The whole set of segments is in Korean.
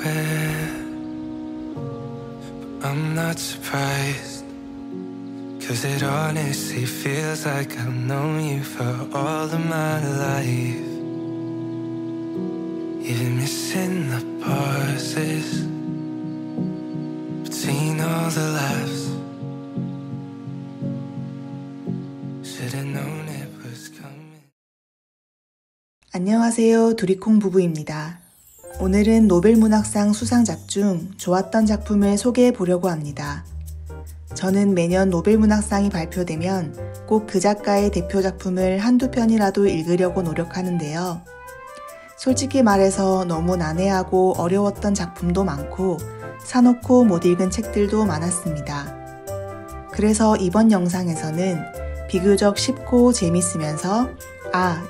aware, but I'm not surprised, 'cause it honestly feels like I've known you for all of my life. Even missing the pauses between all the laughs. Should've known it was coming. 안녕하세요. 두리콩 부부입니다. 오늘은 노벨문학상 수상작 중 좋았던 작품을 소개해 보려고 합니다. 저는 매년 노벨문학상이 발표되면 꼭 그 작가의 대표 작품을 한두 편이라도 읽으려고 노력하는데요. 솔직히 말해서 너무 난해하고 어려웠던 작품도 많고 사놓고 못 읽은 책들도 많았습니다. 그래서 이번 영상에서는 비교적 쉽고 재밌으면서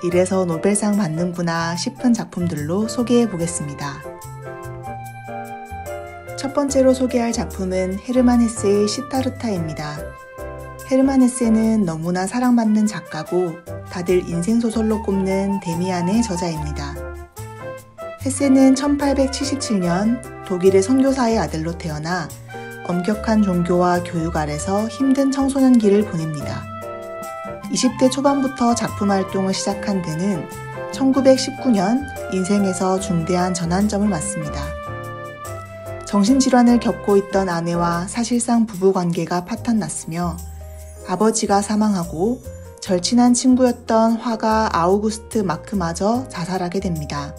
이래서 노벨상 받는구나 싶은 작품들로 소개해 보겠습니다. 첫 번째로 소개할 작품은 헤르만 헤세의 시타르타입니다. 헤르만 헤세는 너무나 사랑받는 작가고 다들 인생소설로 꼽는 데미안의 저자입니다. 헤세는 1877년 독일의 선교사의 아들로 태어나 엄격한 종교와 교육 아래서 힘든 청소년기를 보냅니다. 20대 초반부터 작품 활동을 시작한 그는 1919년 인생에서 중대한 전환점을 맞습니다. 정신질환을 겪고 있던 아내와 사실상 부부관계가 파탄났으며 아버지가 사망하고 절친한 친구였던 화가 아우구스트 마크마저 자살하게 됩니다.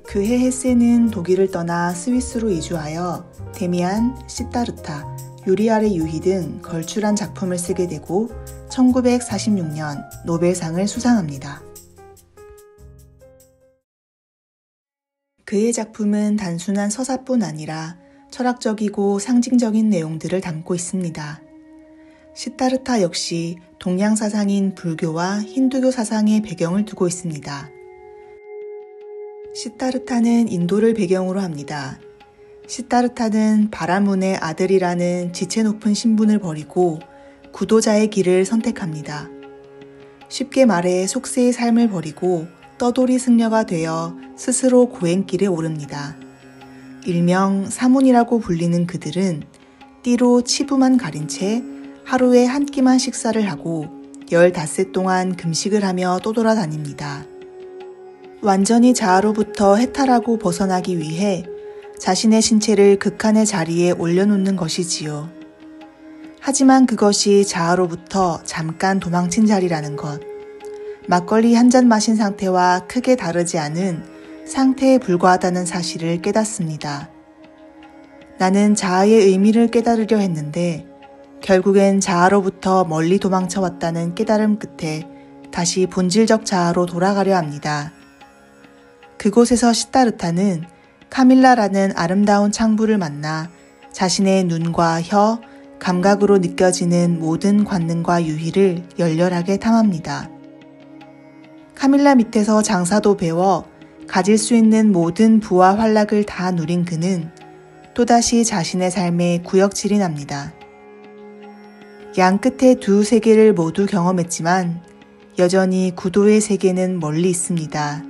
그해 헤세는 독일을 떠나 스위스로 이주하여 데미안, 시타르타, 유리 아래 유희 등 걸출한 작품을 쓰게 되고 1946년 노벨상을 수상합니다. 그의 작품은 단순한 서사뿐 아니라 철학적이고 상징적인 내용들을 담고 있습니다. 시타르타 역시 동양 사상인 불교와 힌두교 사상의 배경을 두고 있습니다. 시타르타는 인도를 배경으로 합니다. 시타르타는 바라문의 아들이라는 지체 높은 신분을 버리고 구도자의 길을 선택합니다. 쉽게 말해 속세의 삶을 버리고 떠돌이 승려가 되어 스스로 고행길에 오릅니다. 일명 사문이라고 불리는 그들은 띠로 치부만 가린 채 하루에 한 끼만 식사를 하고 15세 동안 금식을 하며 떠돌아다닙니다. 완전히 자아로부터 해탈하고 벗어나기 위해 자신의 신체를 극한의 자리에 올려놓는 것이지요. 하지만 그것이 자아로부터 잠깐 도망친 자리라는 것, 막걸리 한 잔 마신 상태와 크게 다르지 않은 상태에 불과하다는 사실을 깨닫습니다. 나는 자아의 의미를 깨달으려 했는데 결국엔 자아로부터 멀리 도망쳐 왔다는 깨달음 끝에 다시 본질적 자아로 돌아가려 합니다. 그곳에서 시타르타는 카밀라라는 아름다운 창부를 만나 자신의 눈과 혀, 감각으로 느껴지는 모든 관능과 유희를 열렬하게 탐합니다. 카밀라 밑에서 장사도 배워 가질 수 있는 모든 부와 활락을 다 누린 그는 또다시 자신의 삶에 구역질이 납니다. 양 끝에 두 세계를 모두 경험했지만 여전히 구도의 세계는 멀리 있습니다.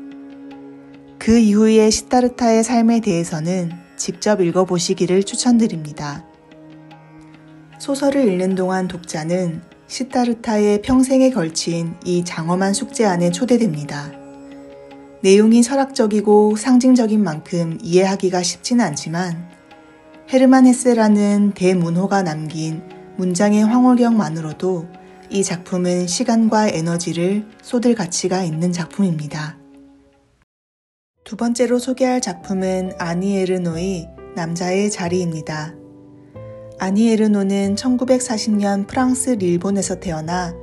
그 이후의 시타르타의 삶에 대해서는 직접 읽어보시기를 추천드립니다. 소설을 읽는 동안 독자는 시타르타의 평생에 걸친 이 장엄한 숙제 안에 초대됩니다. 내용이 철학적이고 상징적인 만큼 이해하기가 쉽지는 않지만 헤르만 헤세라는 대문호가 남긴 문장의 황홀경만으로도 이 작품은 시간과 에너지를 쏟을 가치가 있는 작품입니다. 두 번째로 소개할 작품은 아니 에르노의 남자의 자리입니다. 아니 에르노는 1940년 프랑스 릴본에서 태어나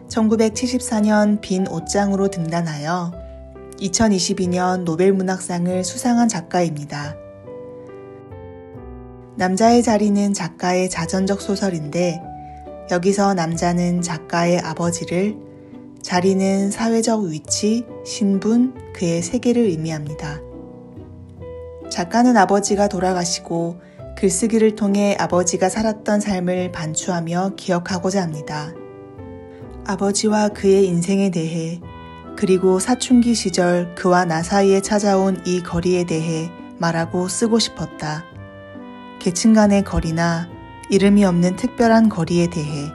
1974년 빈 옷장으로 등단하여 2022년 노벨문학상을 수상한 작가입니다. 남자의 자리는 작가의 자전적 소설인데 여기서 남자는 작가의 아버지를, 자리는 사회적 위치, 신분, 그의 세계를 의미합니다. 작가는 아버지가 돌아가시고 글쓰기를 통해 아버지가 살았던 삶을 반추하며 기억하고자 합니다. 아버지와 그의 인생에 대해, 그리고 사춘기 시절 그와 나 사이에 찾아온 이 거리에 대해 말하고 쓰고 싶었다. 계층 간의 거리나 이름이 없는 특별한 거리에 대해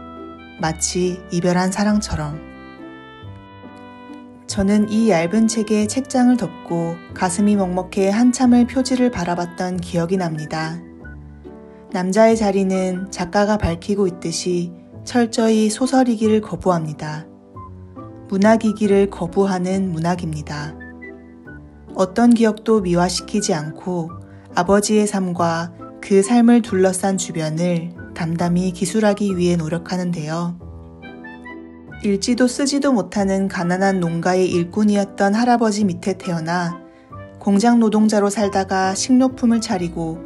마치 이별한 사랑처럼. 저는 이 얇은 책에 책장을 덮고 가슴이 먹먹해 한참을 표지를 바라봤던 기억이 납니다. 남자의 자리는 작가가 밝히고 있듯이 철저히 소설이기를 거부합니다. 문학이기를 거부하는 문학입니다. 어떤 기억도 미화시키지 않고 아버지의 삶과 그 삶을 둘러싼 주변을 담담히 기술하기 위해 노력하는데요. 읽지도 쓰지도 못하는 가난한 농가의 일꾼이었던 할아버지 밑에 태어나 공장 노동자로 살다가 식료품을 차리고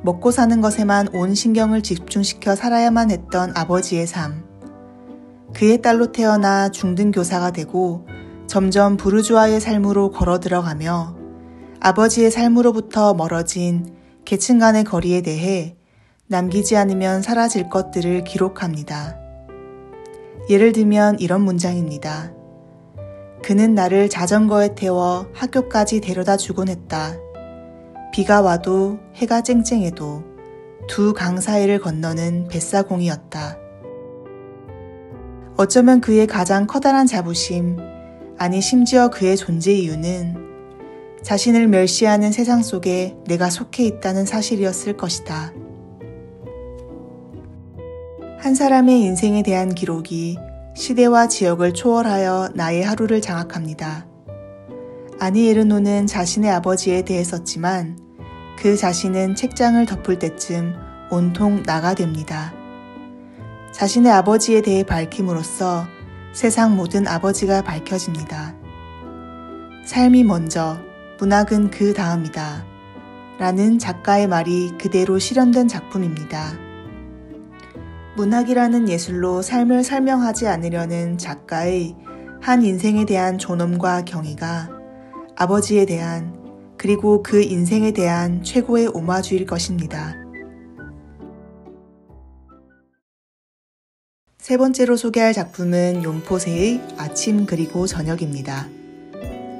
먹고 사는 것에만 온 신경을 집중시켜 살아야만 했던 아버지의 삶. 그의 딸로 태어나 중등 교사가 되고 점점 부르주아의 삶으로 걸어 들어가며 아버지의 삶으로부터 멀어진 계층 간의 거리에 대해 남기지 않으면 사라질 것들을 기록합니다. 예를 들면 이런 문장입니다. 그는 나를 자전거에 태워 학교까지 데려다 주곤 했다. 비가 와도 해가 쨍쨍해도 두 강 사이를 건너는 뱃사공이었다. 어쩌면 그의 가장 커다란 자부심, 아니 심지어 그의 존재 이유는 자신을 멸시하는 세상 속에 내가 속해 있다는 사실이었을 것이다. 한 사람의 인생에 대한 기록이 시대와 지역을 초월하여 나의 하루를 장악합니다. 아니 에르노는 자신의 아버지에 대해 썼지만 그 자신은 책장을 덮을 때쯤 온통 나가 됩니다. 자신의 아버지에 대해 밝힘으로써 세상 모든 아버지가 밝혀집니다. 삶이 먼저, 문학은 그 다음이다. 라는 작가의 말이 그대로 실현된 작품입니다. 문학이라는 예술로 삶을 설명하지 않으려는 작가의 한 인생에 대한 존엄과 경의가 아버지에 대한 그리고 그 인생에 대한 최고의 오마주일 것입니다. 세 번째로 소개할 작품은 욘포세의 아침 그리고 저녁입니다.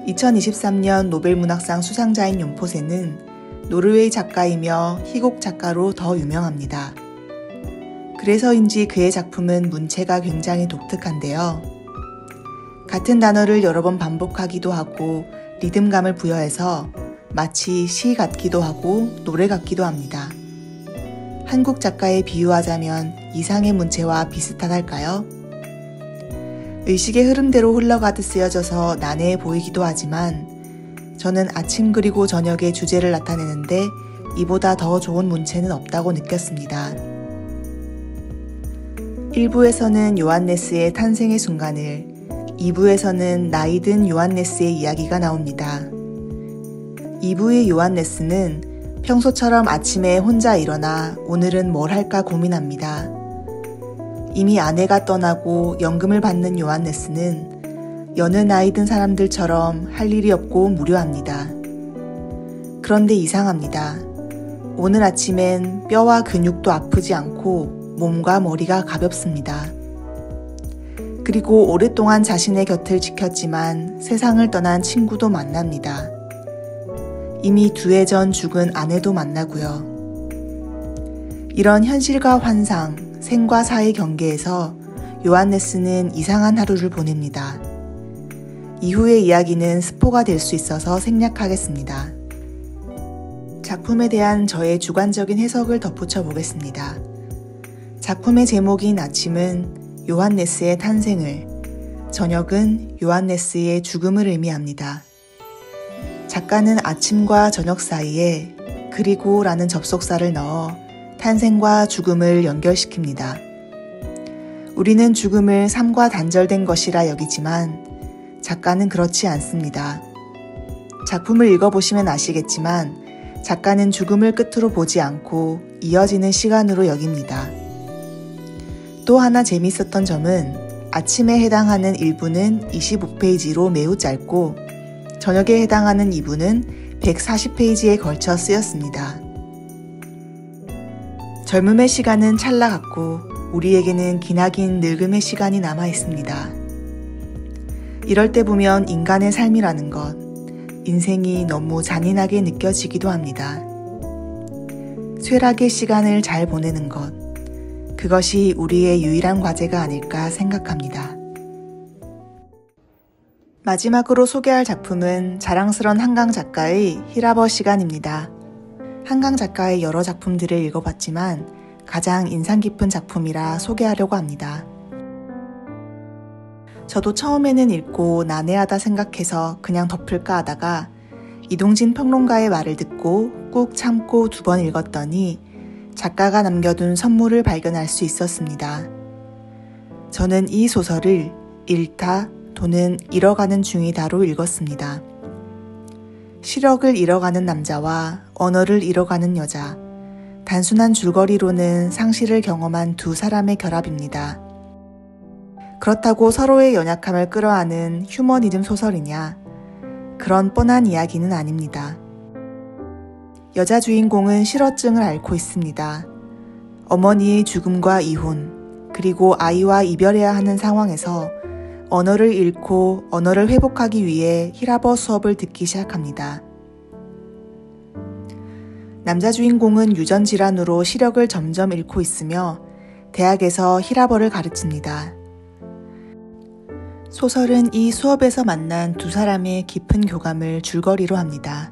2023년 노벨문학상 수상자인 욘포세는 노르웨이 작가이며 희곡 작가로 더 유명합니다. 그래서인지 그의 작품은 문체가 굉장히 독특한데요. 같은 단어를 여러 번 반복하기도 하고 리듬감을 부여해서 마치 시 같기도 하고 노래 같기도 합니다. 한국 작가에 비유하자면 이상의 문체와 비슷하달까요? 의식의 흐름대로 흘러가듯 쓰여져서 난해해 보이기도 하지만 저는 아침 그리고 저녁의 주제를 나타내는데 이보다 더 좋은 문체는 없다고 느꼈습니다. 1부에서는 요한네스의 탄생의 순간을, 2부에서는 나이 든 요한네스의 이야기가 나옵니다. 2부의 요한네스는 평소처럼 아침에 혼자 일어나 오늘은 뭘 할까 고민합니다. 이미 아내가 떠나고 연금을 받는 요한네스는 여느 나이 든 사람들처럼 할 일이 없고 무료합니다. 그런데 이상합니다. 오늘 아침엔 뼈와 근육도 아프지 않고 몸과 머리가 가볍습니다. 그리고 오랫동안 자신의 곁을 지켰지만 세상을 떠난 친구도 만납니다. 이미 2해 전 죽은 아내도 만나고요. 이런 현실과 환상, 생과 사의 경계에서 요한네스는 이상한 하루를 보냅니다. 이후의 이야기는 스포가 될 수 있어서 생략하겠습니다. 작품에 대한 저의 주관적인 해석을 덧붙여 보겠습니다. 작품의 제목인 아침은 요한네스의 탄생을, 저녁은 요한네스의 죽음을 의미합니다. 작가는 아침과 저녁 사이에 그리고 라는 접속사를 넣어 탄생과 죽음을 연결시킵니다. 우리는 죽음을 삶과 단절된 것이라 여기지만 작가는 그렇지 않습니다. 작품을 읽어보시면 아시겠지만 작가는 죽음을 끝으로 보지 않고 이어지는 시간으로 여깁니다. 또 하나 재밌었던 점은 아침에 해당하는 1부는 25페이지로 매우 짧고 저녁에 해당하는 2부는 140페이지에 걸쳐 쓰였습니다. 젊음의 시간은 찰나 같고 우리에게는 기나긴 늙음의 시간이 남아 있습니다. 이럴 때 보면 인간의 삶이라는 것, 인생이 너무 잔인하게 느껴지기도 합니다. 쇠락의 시간을 잘 보내는 것, 그것이 우리의 유일한 과제가 아닐까 생각합니다. 마지막으로 소개할 작품은 자랑스런 한강 작가의 히라버 시간입니다. 한강 작가의 여러 작품들을 읽어봤지만 가장 인상 깊은 작품이라 소개하려고 합니다. 저도 처음에는 읽고 난해하다 생각해서 그냥 덮을까 하다가 이동진 평론가의 말을 듣고 꾹 참고 2번 읽었더니 작가가 남겨둔 선물을 발견할 수 있었습니다. 저는 이 소설을 잃다 또는 잃어가는 중이다로 읽었습니다. 시력을 잃어가는 남자와 언어를 잃어가는 여자, 단순한 줄거리로는 상실을 경험한 2 사람의 결합입니다. 그렇다고 서로의 연약함을 끌어안은 휴머니즘 소설이냐? 그런 뻔한 이야기는 아닙니다. 여자 주인공은 실어증을 앓고 있습니다. 어머니의 죽음과 이혼, 그리고 아이와 이별해야 하는 상황에서 언어를 잃고 언어를 회복하기 위해 히라버 수업을 듣기 시작합니다. 남자 주인공은 유전 질환으로 시력을 점점 잃고 있으며 대학에서 히라버를 가르칩니다. 소설은 이 수업에서 만난 2 사람의 깊은 교감을 줄거리로 합니다.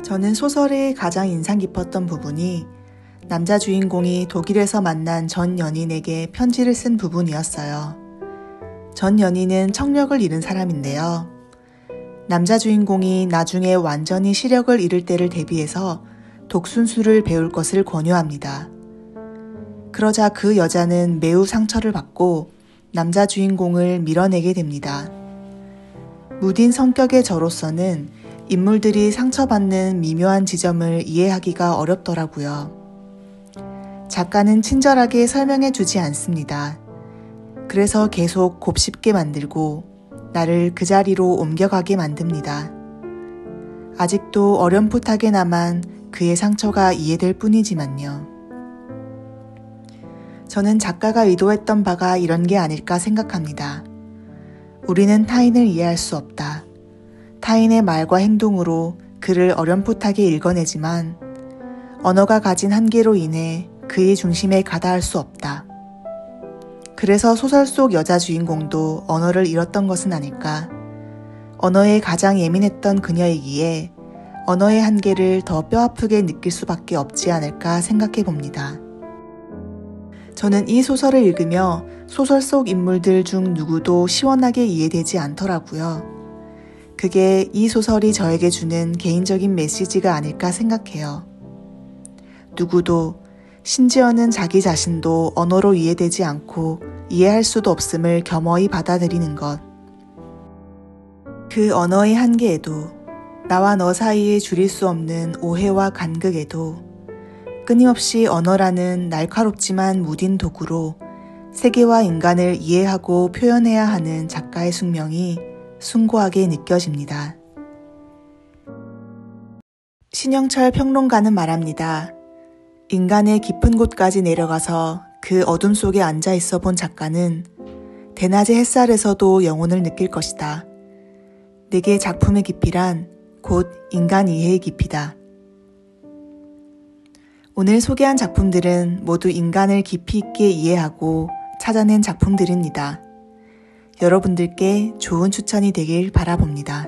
저는 소설의 가장 인상 깊었던 부분이 남자 주인공이 독일에서 만난 전 연인에게 편지를 쓴 부분이었어요. 전 연인은 청력을 잃은 사람인데요. 남자 주인공이 나중에 완전히 시력을 잃을 때를 대비해서 독순술을 배울 것을 권유합니다. 그러자 그 여자는 매우 상처를 받고 남자 주인공을 밀어내게 됩니다. 무딘 성격의 저로서는 인물들이 상처받는 미묘한 지점을 이해하기가 어렵더라고요. 작가는 친절하게 설명해 주지 않습니다. 그래서 계속 곱씹게 만들고 나를 그 자리로 옮겨가게 만듭니다. 아직도 어렴풋하게 남은 그의 상처가 이해될 뿐이지만요. 저는 작가가 의도했던 바가 이런 게 아닐까 생각합니다. 우리는 타인을 이해할 수 없다. 타인의 말과 행동으로 그를 어렴풋하게 읽어내지만 언어가 가진 한계로 인해 그의 중심에 가다할 수 없다. 그래서 소설 속 여자 주인공도 언어를 잃었던 것은 아닐까. 언어에 가장 예민했던 그녀이기에 언어의 한계를 더 뼈아프게 느낄 수밖에 없지 않을까 생각해 봅니다. 저는 이 소설을 읽으며 소설 속 인물들 중 누구도 시원하게 이해되지 않더라고요. 그게 이 소설이 저에게 주는 개인적인 메시지가 아닐까 생각해요. 누구도, 심지어는 자기 자신도 언어로 이해되지 않고 이해할 수도 없음을 겸허히 받아들이는 것. 그 언어의 한계에도, 나와 너 사이에 줄일 수 없는 오해와 간극에도 끊임없이 언어라는 날카롭지만 무딘 도구로 세계와 인간을 이해하고 표현해야 하는 작가의 숙명이 숭고하게 느껴집니다. 신영철 평론가는 말합니다. 인간의 깊은 곳까지 내려가서 그 어둠 속에 앉아 있어 본 작가는 대낮의 햇살에서도 영혼을 느낄 것이다. 내게 작품의 깊이란 곧 인간 이해의 깊이다. 오늘 소개한 작품들은 모두 인간을 깊이 있게 이해하고 찾아낸 작품들입니다. 여러분들께 좋은 추천이 되길 바라봅니다.